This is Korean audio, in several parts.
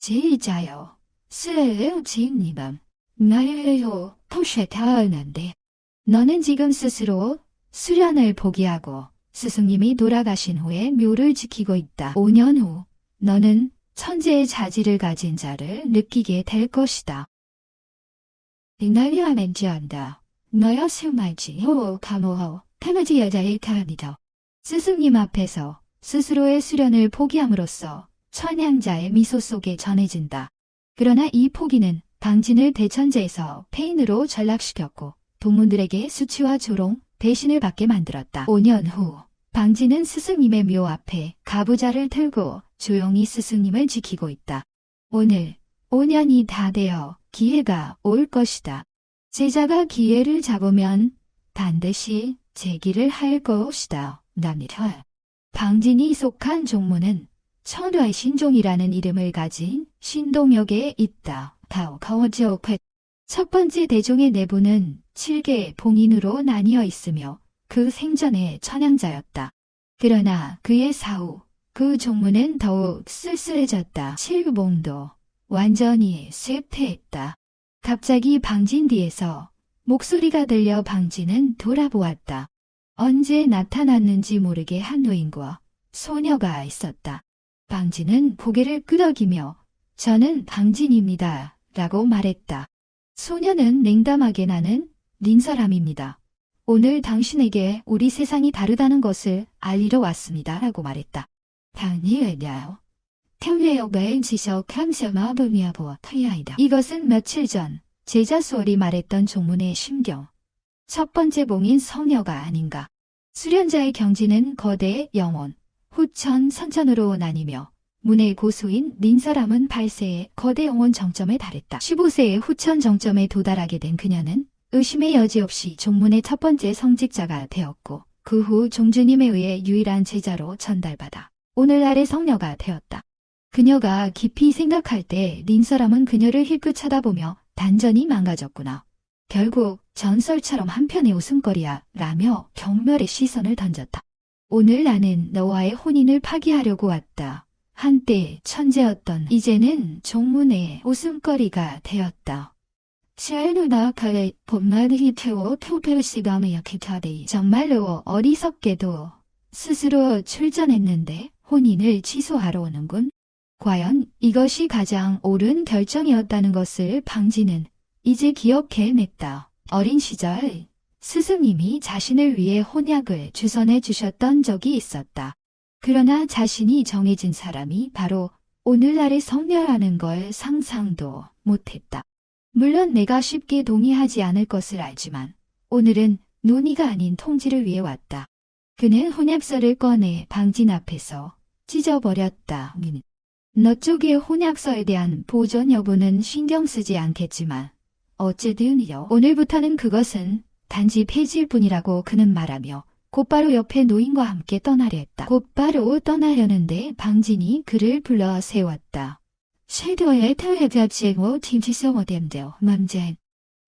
제자요. 슬 지임님은 나예요. 토쉐 타하는데. 너는 지금 스스로 수련을 포기하고 스승님이 돌아가신 후에 묘를 지키고 있다. 5년 후 너는 천재의 자질을 가진 자를 느끼게 될 것이다. 빅날리아멘 지한다. 너여 스말지요 가모호 테마지 여자의 카니더. 스승님 앞에서 스스로의 수련을 포기함으로써 천양자의 미소 속에 전해진다. 그러나 이 포기는 방진을 대천제에서 폐인으로 전락시켰고 동문들에게 수치와 조롱, 배신을 받게 만들었다. 5년 후 방진은 스승님의 묘 앞에 가부좌를 들고 조용히 스승님을 지키고 있다. 오늘 5년이 다 되어 기회가 올 것이다. 제자가 기회를 잡으면 반드시 제기를 할 것이다. 납니다. 방진이 속한 종문은 천화의 신종이라는 이름을 가진 신동역에 있다. 다오카워지오펫. 첫 번째 대종의 내부는 7개의 봉인으로 나뉘어 있으며 그 생전의 천양자였다. 그러나 그의 사후 그 종문은 더욱 쓸쓸해졌다. 7봉도 완전히 쇠퇴했다. 갑자기 방진 뒤에서 목소리가 들려 방진은 돌아보았다. 언제 나타났는지 모르게 한 노인과 소녀가 있었다. 방진은 고개를 끄덕이며 저는 방진입니다. 라고 말했다. 소녀는 냉담하게 나는 린사람입니다. 오늘 당신에게 우리 세상이 다르다는 것을 알리러 왔습니다. 라고 말했다. 당연히요. 태우레역의 지적 감사마음이야 보아 타야이다. 이것은 며칠 전 제자 수월이 말했던 종문의 심경. 첫 번째 봉인 성녀가 아닌가. 수련자의 경지는 거대의 영혼, 후천, 선천으로 나뉘며 문의 고수인 린사람은 8세의 거대 영혼 정점에 달했다. 15세의 후천 정점에 도달하게 된 그녀는 의심의 여지 없이 종문의 첫 번째 성직자가 되었고 그 후 종주님에 의해 유일한 제자로 전달받아 오늘날의 성녀가 되었다. 그녀가 깊이 생각할 때 린사람은 그녀를 힐끗 쳐다보며 단전이 망가졌구나. 결국 전설처럼 한편의 웃음거리야 라며 경멸의 시선을 던졌다. 오늘 나는 너와의 혼인을 파기하려고 왔다. 한때 천재였던 이제는 종문의 웃음거리가 되었다. 시알누나 가의 봄날이 태워 투표시감을 약해타데 정말로 어리석게도 스스로 출전했는데 혼인을 취소하러 오는군. 과연 이것이 가장 옳은 결정이었다는 것을 방진은 이제 기억해냈다. 어린 시절 스승님이 자신을 위해 혼약을 주선해 주셨던 적이 있었다. 그러나 자신이 정해진 사람이 바로 오늘날의 성녀라는 걸 상상도 못했다. 물론 내가 쉽게 동의하지 않을 것을 알지만 오늘은 논의가 아닌 통지를 위해 왔다. 그는 혼약서를 꺼내 방진 앞에서 찢어버렸다. 너 쪽의 혼약서에 대한 보존 여부는 신경 쓰지 않겠지만 어쨌든요. 오늘부터는 그것은 단지 폐지일 뿐이라고 그는 말하며 곧바로 옆에 노인과 함께 떠나려 했다. 곧바로 떠나려는데 방진이 그를 불러 세웠다. 섀도의 태회잡지고 팀치성어댐데요. 맘젠.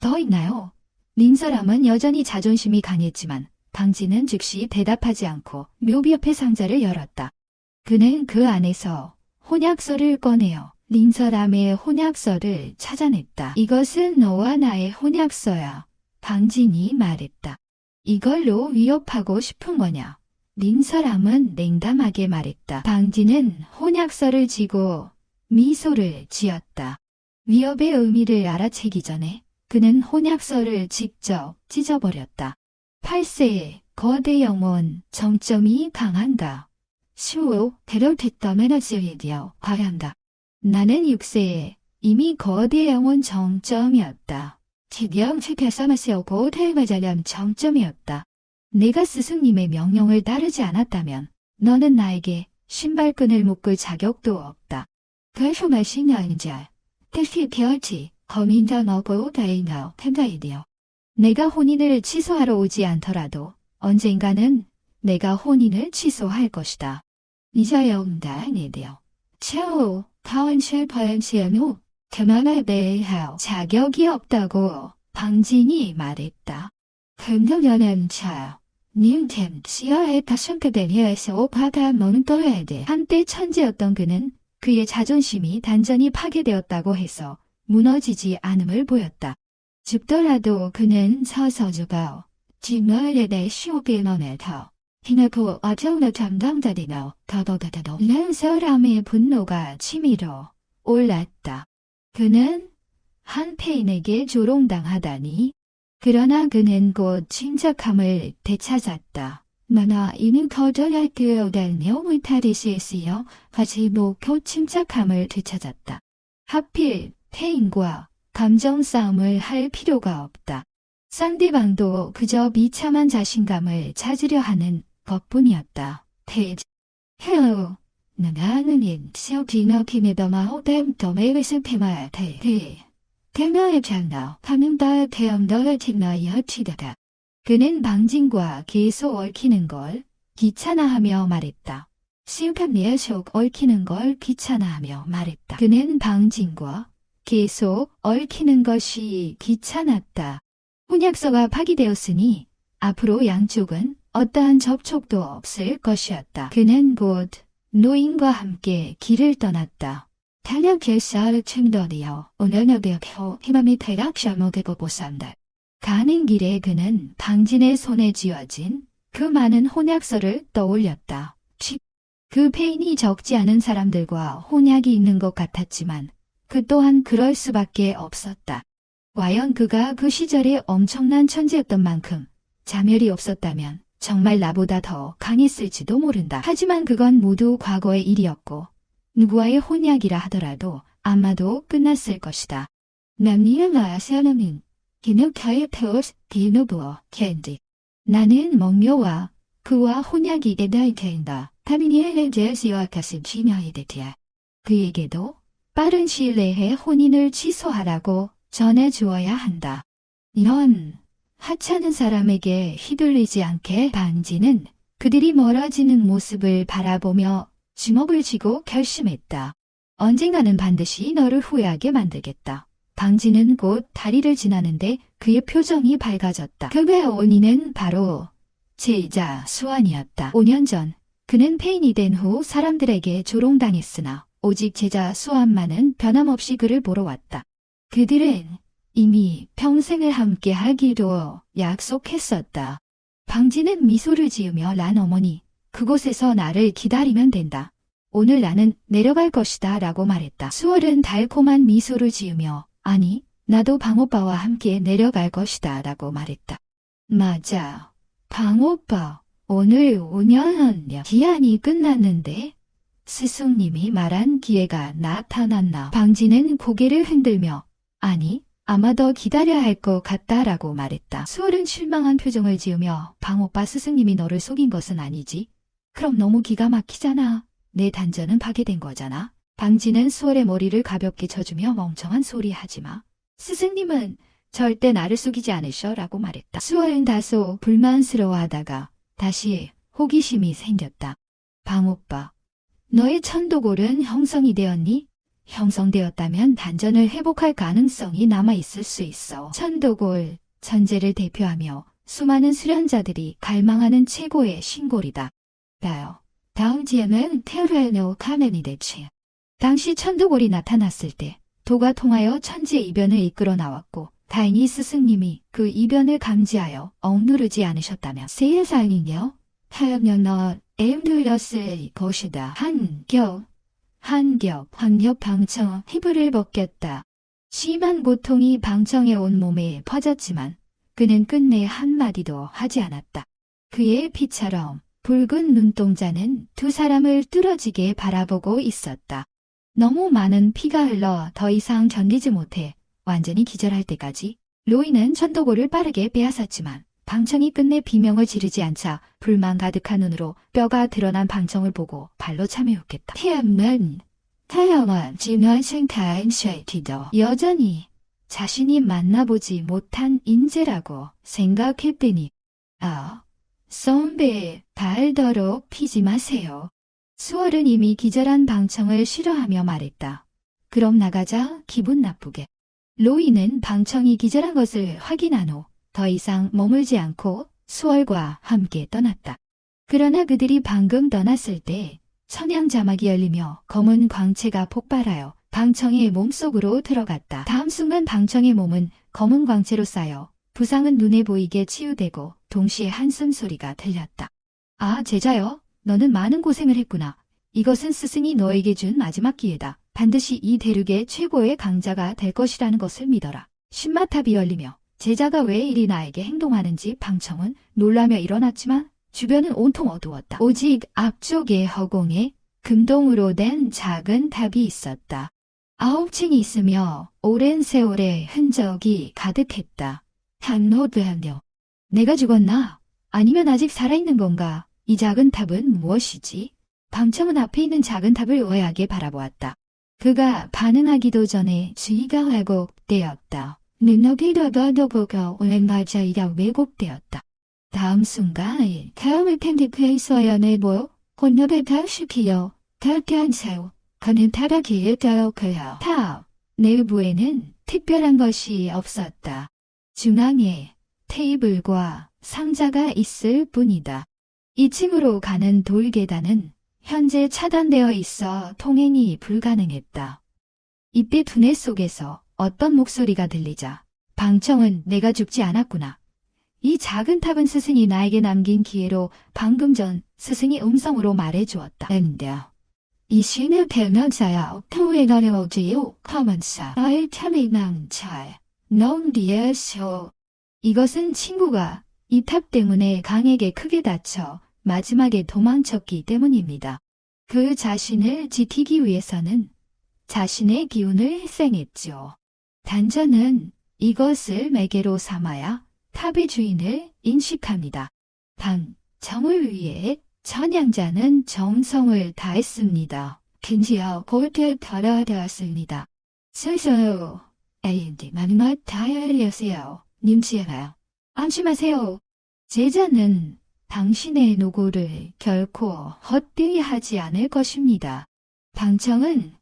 더 있나요? 린사람은 여전히 자존심이 강했지만 방진은 즉시 대답하지 않고 묘비 옆의 상자를 열었다. 그는 그 안에서 혼약서를 꺼내어 린사람의 혼약서를 찾아냈다. 이것은 너와 나의 혼약서야. 방진이 말했다. 이걸로 위협하고 싶은 거냐? 린사람은 냉담하게 말했다. 방진은 혼약서를 쥐고 미소를 지었다. 위협의 의미를 알아채기 전에 그는 혼약서를 직접 찢어버렸다. 8세의 거대 영혼 정점이 강한가? 시오 데려됐다면 에너지이디어 과한다. 나는 6세에 이미 거대 영혼 정점이었다. 지경 체크사마시오고 태마자련 정점이었다. 내가 스승님의 명령을 따르지 않았다면 너는 나에게 신발끈을 묶을 자격도 없다. 그래서 말씀하는자 택시 개얼지 거민자 너고 다이나오 템다이디어. 내가 혼인을 취소하러 오지 않더라도 언젠가는 내가 혼인을 취소할 것이다. 이자영다 니디어. 최후 타원실파연시연후 그만에 대해 자격이 없다고 방진이 말했다. 금년에는 차 닌템 시어에 다성크대니에서 바다 멍떠야 돼. 한때 천재였던 그는 그의 자존심이 단전이 파괴되었다고 해서 무너지지 않음을 보였다. 죽더라도 그는 서서 죽어 뒷머리에 내 쇼게 너네더 히나포 어쩌나 담당자리너 더더더더 놀란 사람의 분노가 치밀어 올랐다. 그는 한패인에게 조롱당하다니. 그러나 그는 곧 침착함을 되찾았다. 나나 이는 거절할 그 오달며 못하리시에시여 같이 목표 침착함을 되찾았다. 하필 패인과 감정 싸움을 할 필요가 없다. 상대방도 그저 비참한 자신감을 찾으려 하는 것뿐이었다. 태즈. 헬로. 나는 인시오 디너키네더마 호댐더메를 스페마야 태. 테너의 장나 파는다 태엄더를 티너여 치다다. 그는 방진과 계속 얽히는 걸 귀찮아하며 말했다. 시우칸리에 속 얽히는 걸 귀찮아하며 말했다. 그는 방진과 계속 얽히는 것이 귀찮았다. 혼약서가 파기되었으니 앞으로 양쪽은 어떠한 접촉도 없을 것이었다. 그는 곧 노인과 함께 길을 떠났다. 탄력 결사를 챙더리어 오늘너되어 희망이 대략 잘못되고 보산다. 가는 길에 그는 방진의 손에 쥐어진 그 많은 혼약서를 떠올렸다. 그 페인이 적지 않은 사람들과 혼약이 있는 것 같았지만 그 또한 그럴 수밖에 없었다. 과연 그가 그 시절에 엄청난 천재였던 만큼 자멸이 없었다면 정말 나보다 더 강했을지도 모른다. 하지만 그건 모두 과거의 일이었고 누구와의 혼약이라 하더라도 아마도 끝났을 것이다. 남니은 아시아는 기누카의 테오스 기누부어 캔디. 나는 멍묘와 그와 혼약이 되어야 된다. 타미니엘의 제시와 같은 진여이 되티야. 그에게도 빠른 시일 내에 혼인을 취소하라고 전해주어야 한다. 이런 하찮은 사람에게 휘둘리지 않게 방진은 그들이 멀어지는 모습을 바라보며 주먹을 쥐고 결심했다. 언젠가는 반드시 너를 후회하게 만들겠다. 방진은 곧 다리를 지나는데 그의 표정이 밝아졌다. 그의 원인은 바로 제자 수완이었다. 5년 전 그는 폐인이 된 후 사람들에게 조롱당했으나 오직 제자 수완만은 변함없이 그를 보러 왔다. 그들은 이미 평생을 함께 하기로 약속했었다. 방진은 미소를 지으며 란 어머니, 그곳에서 나를 기다리면 된다. 오늘 나는 내려갈 것이다 라고 말했다. 수월은 달콤한 미소를 지으며 아니, 나도 방오빠와 함께 내려갈 것이다 라고 말했다. 맞아. 방오빠, 오늘 5년 기한이 끝났는데 스승님이 말한 기회가 나타났나. 방진은 고개를 흔들며 아니, 아마 더 기다려야 할 것 같다라고 말했다. 수월은 실망한 표정을 지으며 방오빠 스승님이 너를 속인 것은 아니지. 그럼 너무 기가 막히잖아. 내 단전은 파괴된 거잖아. 방진은 수월의 머리를 가볍게 쳐주며 멍청한 소리 하지마. 스승님은 절대 나를 속이지 않으셔 라고 말했다. 수월은 다소 불만스러워하다가 다시 호기심이 생겼다. 방오빠, 너의 천도골은 형성이 되었니? 형성되었다면 단전을 회복할 가능성이 남아있을 수 있어. 천도골, 천재를 대표하며 수많은 수련자들이 갈망하는 최고의 신골이다. 나요. 다음 지역은 테르에노 카멘이 대치. 당시 천도골이 나타났을 때 도가 통하여 천지의 이변을 이끌어 나왔고 다행히 스승님이 그 이변을 감지하여 억누르지 않으셨다면 세상이요. 타협연어 에임드렸을 것이다. 한겹 방청 피부를 벗겼다. 심한 고통이 방청의 온몸에 퍼졌지만 그는 끝내 한마디도 하지 않았다. 그의 피처럼 붉은 눈동자는 두 사람을 뚫어지게 바라보고 있었다. 너무 많은 피가 흘러 더 이상 견디지 못해 완전히 기절할 때까지 로이는 천도골을 빠르게 빼앗았지만 방청이 끝내 비명을 지르지 않자 불만 가득한 눈으로 뼈가 드러난 방청을 보고 발로 참여했겠다. 태양은 진화 생타인 쉐티더 여전히 자신이 만나보지 못한 인재라고 생각했더니 선배 달더러 피지 마세요. 수월은 이미 기절한 방청을 싫어하며 말했다. 그럼 나가자. 기분 나쁘게. 로이는 방청이 기절한 것을 확인한 후 더 이상 머물지 않고 수월과 함께 떠났다. 그러나 그들이 방금 떠났을 때 천양 자막이 열리며 검은 광채가 폭발하여 방청의 몸속으로 들어갔다. 다음 순간 방청의 몸은 검은 광채로 쌓여 부상은 눈에 보이게 치유되고 동시에 한숨 소리가 들렸다. 아, 제자여, 너는 많은 고생을 했구나. 이것은 스승이 너에게 준 마지막 기회다. 반드시 이 대륙의 최고의 강자가 될 것이라는 것을 믿어라. 신마탑이 열리며 제자가 왜 이리 나에게 행동하는지 방청은 놀라며 일어났지만 주변은 온통 어두웠다. 오직 앞쪽의 허공에 금동으로 된 작은 탑이 있었다. 9층이 있으며 오랜 세월의 흔적이 가득했다. 단호되하며 내가 죽었나? 아니면 아직 살아있는 건가? 이 작은 탑은 무엇이지? 방청은 앞에 있는 작은 탑을 오해하게 바라보았다. 그가 반응하기도 전에 주의가 왜곡되었다. 눈높이 더더보고 오랜발자이가 왜곡되었다. 다음 순간 다음을 텐디크에 있어야네 뭐 혼협에 다시키여 달게 한세요. 그는 타락기에 되었고요. 탑 내부에는 특별한 것이 없었다. 중앙에 테이블과 상자가 있을 뿐이다. 2층으로 가는 돌계단은 현재 차단되어 있어 통행이 불가능했다. 이때 두뇌 속에서 어떤 목소리가 들리자 방청은 내가 죽지 않았구나. 이 작은 탑은 스승이 나에게 남긴 기회로 방금 전 스승이 음성으로 말해주었다. 이 신을 배면자야 통에 가려오지요. 하면서 나의 탐이 망찰. 넌 뒤에서. 이것은 친구가 이 탑 때문에 강에게 크게 다쳐 마지막에 도망쳤기 때문입니다. 그 자신을 지키기 위해서는 자신의 기운을 희생했죠. 단전은 이것을 매개로 삼아야 탑의 주인을 인식합니다. 방청을 위해 천양자는 정성을 다했습니다. 긴지어 골드에 달아되었습니다. 슬슬 에인디 마지막 다 열렸어요. 님지어요. 안심하세요. 제자는 당신의 노고를 결코 헛되이 하지 않을 것입니다. 방청은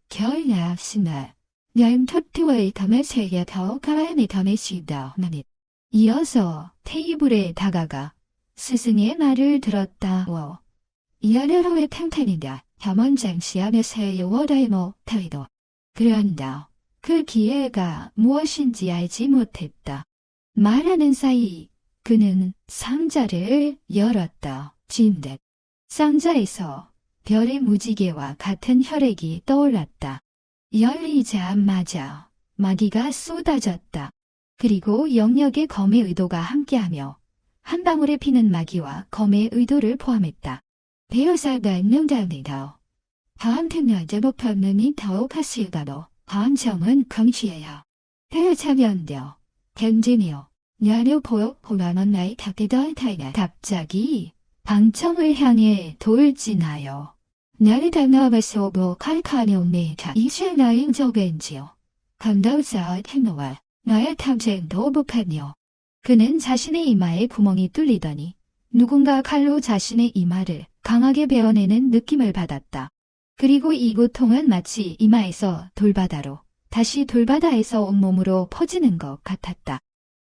결약심을 얄토트의 담에 세게 더 가라니 담에 시다. 이어서 테이블에 다가가 스승의 말을 들었다워. 이하려로의 탕탕이다. 겸원장시하며 세요워라의 못하이도. 그런다. 그 기회가 무엇인지 알지 못했다. 말하는 사이 그는 상자를 열었다. 진득. 상자에서 별의 무지개와 같은 혈액이 떠올랐다. 열리자마자 마귀가 쏟아졌다. 그리고 영역의 검의 의도가 함께하며 한 방울에 피는 마귀와 검의 의도를 포함했다. 배우사가 명답니다. 다음 특별 제목편은 더욱 하실까도 다음점은 금시에요. 대차변되어 댕지며 야료 보여 보라는 나의 닭대더 타이가 갑자기 방청을 향해 돌진하여 나를 당나와서 뭐 칼칼이오메가 이실나인 저벤지요. 감다우사 텐노와 나의 탐쟁도 복하며 그는 자신의 이마에 구멍이 뚫리더니 누군가 칼로 자신의 이마를 강하게 베어내는 느낌을 받았다. 그리고 이 고통은 마치 이마에서 돌바다로 다시 돌바다에서 온몸으로 퍼지는 것 같았다.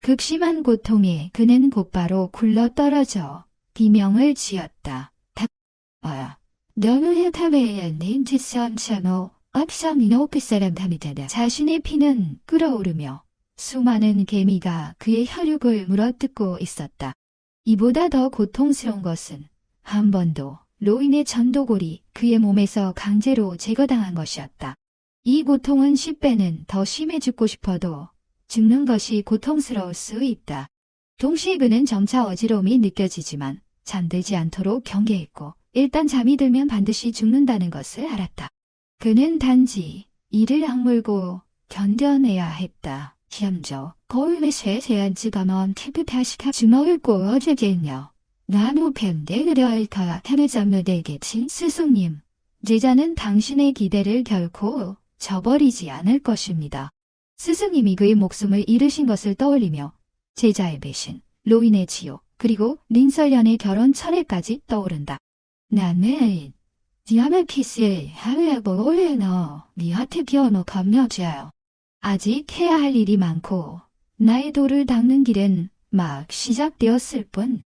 극심한 고통에 그는 곧바로 굴러떨어져 비명을 지었다. 너는 탑에 닌지선처노 업성이 높은 사람 담이다. 자신의 피는 끓어오르며 수많은 개미가 그의 혈육을 물어뜯고 있었다. 이보다 더 고통스러운 것은 한 번도 로인의 전도골이 그의 몸에서 강제로 제거당한 것이었다. 이 고통은 10배는 더 심해 죽고 싶어도 죽는 것이 고통스러울 수 있다. 동시에 그는 점차 어지러움이 느껴지지만 잠들지 않도록 경계했고 일단 잠이 들면 반드시 죽는다는 것을 알았다. 그는 단지 이를 악물고 견뎌내야 했다. 현저 거울에 세세한지가먼 티프타시카 주먹을 꼬어제겠냐. 나무 펜데그려일터야 헤르자며되겠지. 스승님, 제자는 당신의 기대를 결코 저버리지 않을 것입니다. 스승님이 그의 목숨을 잃으신 것을 떠올리며 제자의 배신, 로인의 지옥, 그리고 린설련의 결혼 철회까지 떠오른다. 나는 디아메키스의 하루에보 올레너 니한테 기어노 겁녀자요. 아직 해야 할 일이 많고 나의 돌을 닦는 길은 막 시작되었을 뿐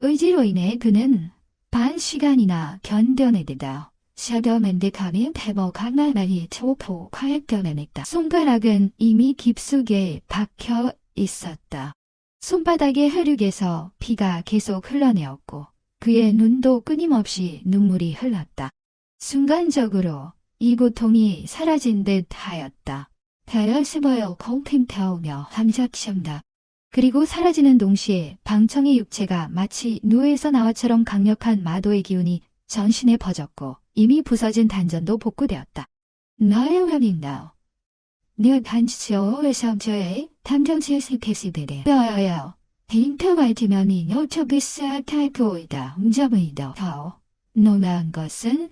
의지로 인해 그는 반 시간이나 견뎌내다 샤더맨드카미 대버가나나니 초포 과액견해냈다. 손가락은 이미 깊숙이 박혀 있었다. 손바닥의 혈육에서 피가 계속 흘러내었고 그의 눈도 끊임없이 눈물이 흘렀다. 순간적으로 이 고통이 사라진 듯 하였다. 다여스버여 공팀타오며 함삭시험다. 그리고 사라지는 동시에 방청의 육체가 마치 누에서 나와처럼 강력한 마도의 기운이 전신에 퍼졌고 이미 부서진 단전도 복구되었다. 너의 원인나오. 늘 단지오에서 저의 탐정치의 스케시들에 뼈여요. 인터와이트면이 요초기스 탈고이다. 음점의도 더 놀라운 것은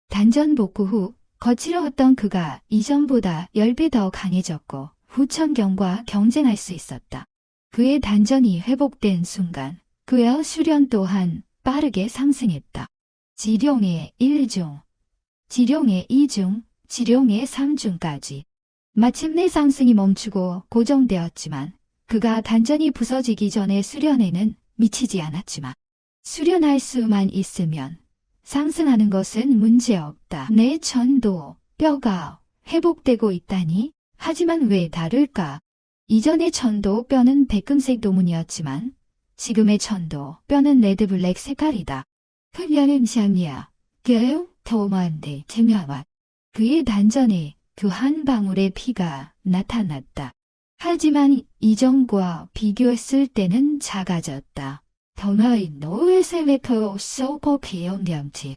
단전 복구 후 거칠었던 그가 이전보다 10배 더 강해졌고 후천경과 경쟁할 수 있었다. 그의 단전이 회복된 순간 그의 수련 또한 빠르게 상승했다. 지룡의 1중, 지룡의 2중, 지룡의 3중까지. 마침내 상승이 멈추고 고정되었지만 그가 단전이 부서지기 전에 수련에는 미치지 않았지만 수련할 수만 있으면 상승하는 것은 문제없다. 내 천도, 뼈가 회복되고 있다니? 하지만 왜 다를까? 이전의 천도 뼈는 백금색 도문이었지만 지금의 천도 뼈는 레드블랙 색깔이다. 훈련은 샹이야. 그 도만데 증명한 그의 단전에 그 한 방울의 피가 나타났다. 하지만 이전과 비교했을 때는 작아졌다. 더나이 노을 세메커 소고 비용량치.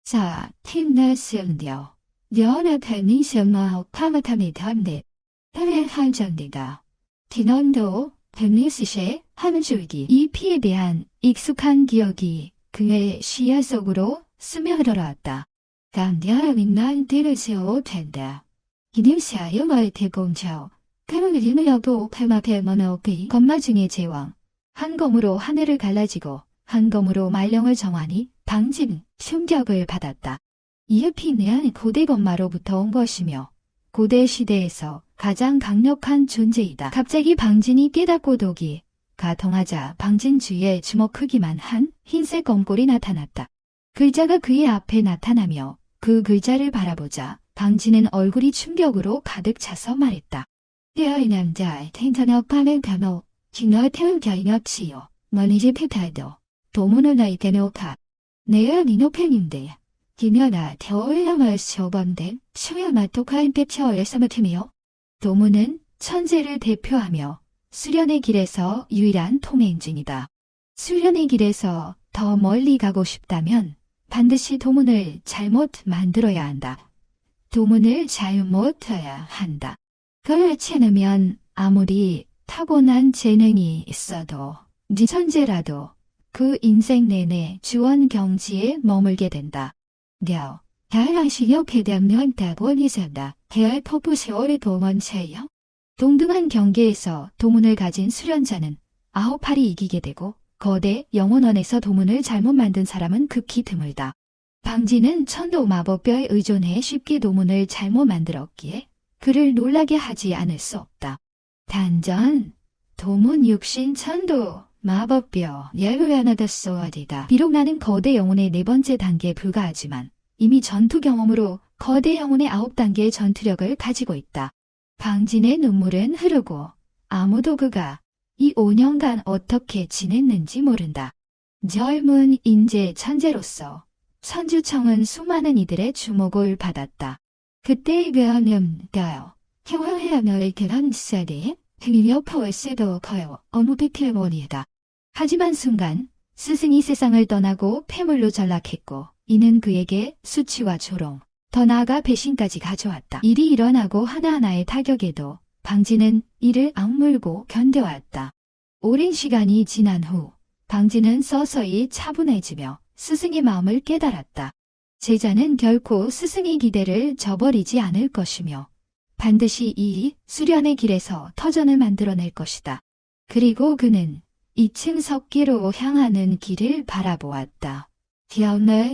자, 팀나스연디오. 연합하니 셔마호 카마타미 담대. 해외 한정디가. 디넌도 뱀리스쉐 한 줄기. 이 피에 대한 익숙한 기억이 그의 시야 속으로 스며들어왔다. 감디아라민난 데르시오 된다. 이님샤 영화의 대공처. 그를 이누여도 페마페머너피 건마 중의 제왕. 한 검으로 하늘을 갈라지고 한 검으로 말령을 정하니 방진 충격을 받았다. 이으피는 고대 건마로부터 온 것이며 고대 시대에서 가장 강력한 존재이다. 갑자기 방진이 깨닫고 독이 가통하자 방진 주위에 주먹 크기만 한 흰색 검골이 나타났다. 글자가 그의 앞에 나타나며 그 글자를 바라보자 방진은 얼굴이 충격으로 가득 차서 말했다. 이 남자 텐터너 파는 변호 진노 태운 결력치요. 머니지 페타도 도문을 나이게 놓가. 내가 니노 팬인데. 기녀나 태워야말 쇼범된 수야마 똑하인 페쳐에서 맡으며 도문은 천재를 대표하며 수련의 길에서 유일한 통행진이다. 수련의 길에서 더 멀리 가고 싶다면 반드시 도문을 잘못 만들어야 한다. 도문을 잘못해야 한다. 그렇지 않으면 아무리 타고난 재능이 있어도 네 천재라도 그 인생 내내 주원 경지에 머물게 된다. 려, 다양시력에 대한 다본이선다. 대할 퍼부시오를 도먼체요. 동등한 경계에서 도문을 가진 수련자는 9팔이 이기게 되고 거대 영혼원에서 도문을 잘못 만든 사람은 극히 드물다. 방진은 천도 마법뼈에 의존해 쉽게 도문을 잘못 만들었기에 그를 놀라게 하지 않을 수 없다. 단전, 도문 육신 천도, 마법뼈, 예루야나다소어디다. 비록 나는 거대 영혼의 4번째 단계에 불과하지만 이미 전투 경험으로 거대 영혼의 9단계의 전투력을 가지고 있다. 방진의 눈물은 흐르고 아무도 그가 이 5년간 어떻게 지냈는지 모른다. 젊은 인재 천재로서 선주청은 수많은 이들의 주목을 받았다. 그때의 변함가요. 태화해야멸 그런 쌀이 등이며 퍼월세도 커요. 어느 백킬원이다. 하지만 순간 스승이 세상을 떠나고 폐물로 전락했고 이는 그에게 수치와 조롱, 더 나아가 배신까지 가져왔다. 일이 일어나고 하나하나의 타격에도 방진은 이를 악물고 견뎌왔다. 오랜 시간이 지난 후 방진은 서서히 차분해지며 스승의 마음을 깨달았다. 제자는 결코 스승의 기대를 저버리지 않을 것이며 반드시 이 수련의 길에서 터전을 만들어낼 것이다. 그리고 그는 2층 석기로 향하는 길을 바라보았다.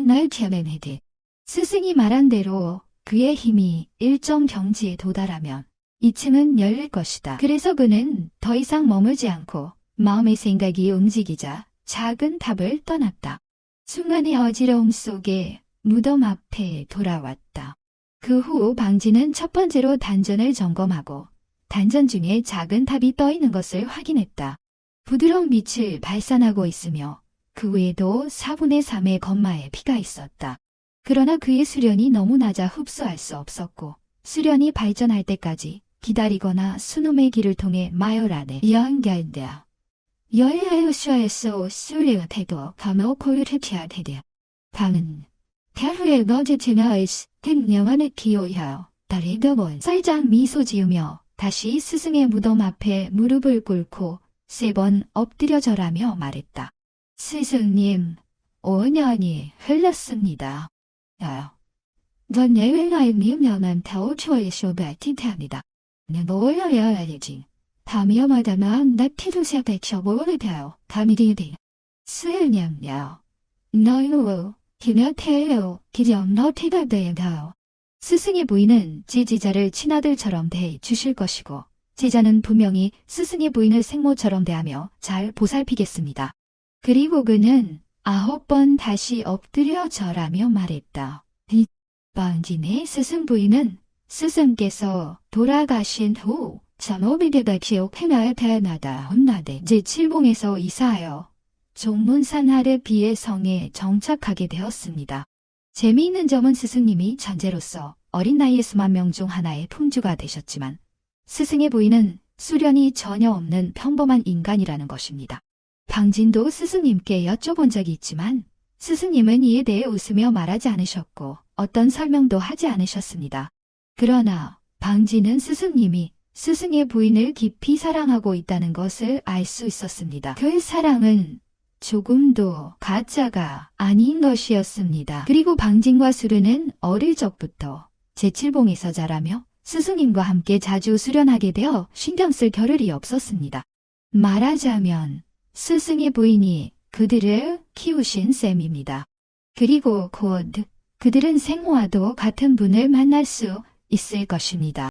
날 티어맨헤드. 스승이 말한 대로 그의 힘이 일정 경지에 도달하면 2층은 열릴 것이다. 그래서 그는 더 이상 머물지 않고 마음의 생각이 움직이자 작은 탑을 떠났다. 순간의 어지러움 속에 무덤 앞에 돌아왔다. 그 후 방진은 첫 번째로 단전을 점검하고 단전 중에 작은 탑이 떠 있는 것을 확인했다. 부드러운 빛을 발산하고 있으며 그 외에도 4분의 3의 건마에 피가 있었다. 그러나 그의 수련이 너무 낮아 흡수할 수 없었고 수련이 발전할 때까지 기다리거나 수놈의 길을 통해 마을 안에 연결되어 열하여쇼에서 수리가 되도 감옥을 해야 되되 방은 대후에 너제체나의스 등영안을 기호하여 다리더본 살짝 미소 지으며 다시 스승의 무덤 앞에 무릎을 꿇고 3번 엎드려 절하며 말했다. 스승님, 5년이 흘렀습니다. 전 예외가의 미명한 타오초의 쇼베 티테합니다. 내가 올려야 알지. 다미어마다만 나 피두세가 쳐보게 돼요. 다미디디. 스승님요. 너요. 기녀태요. 기정 너티가 되어요. 스승의 부인은 제자를 친아들처럼 대해 주실 것이고 제자는 분명히 스승의 부인을 생모처럼 대하며 잘 보살피겠습니다. 그리고 그는 9번 다시 엎드려 절하며 말했다. 방진의 스승 부인은 스승께서 돌아가신 후 전오비대가 기억해놔야 태어나다 혼나대 제7봉에서 이사하여 종문산 하르비의 성에 정착하게 되었습니다. 재미있는 점은 스승님이 천재로서 어린 나이에 수만 명 중 하나의 품주가 되셨지만 스승의 부인은 수련이 전혀 없는 평범한 인간이라는 것입니다. 방진도 스승님께 여쭤본 적이 있지만 스승님은 이에 대해 웃으며 말하지 않으셨고 어떤 설명도 하지 않으셨습니다. 그러나 방진은 스승님이 스승의 부인을 깊이 사랑하고 있다는 것을 알 수 있었습니다. 그 사랑은 조금도 가짜가 아닌 것이었습니다. 그리고 방진과 수르는 어릴 적부터 제7봉에서 자라며 스승님과 함께 자주 수련하게 되어 신경 쓸 겨를이 없었습니다. 말하자면 스승의 부인이 그들을 키우신 셈입니다. 그리고 곧 그들은 생모와도 같은 분을 만날 수 있을 것입니다.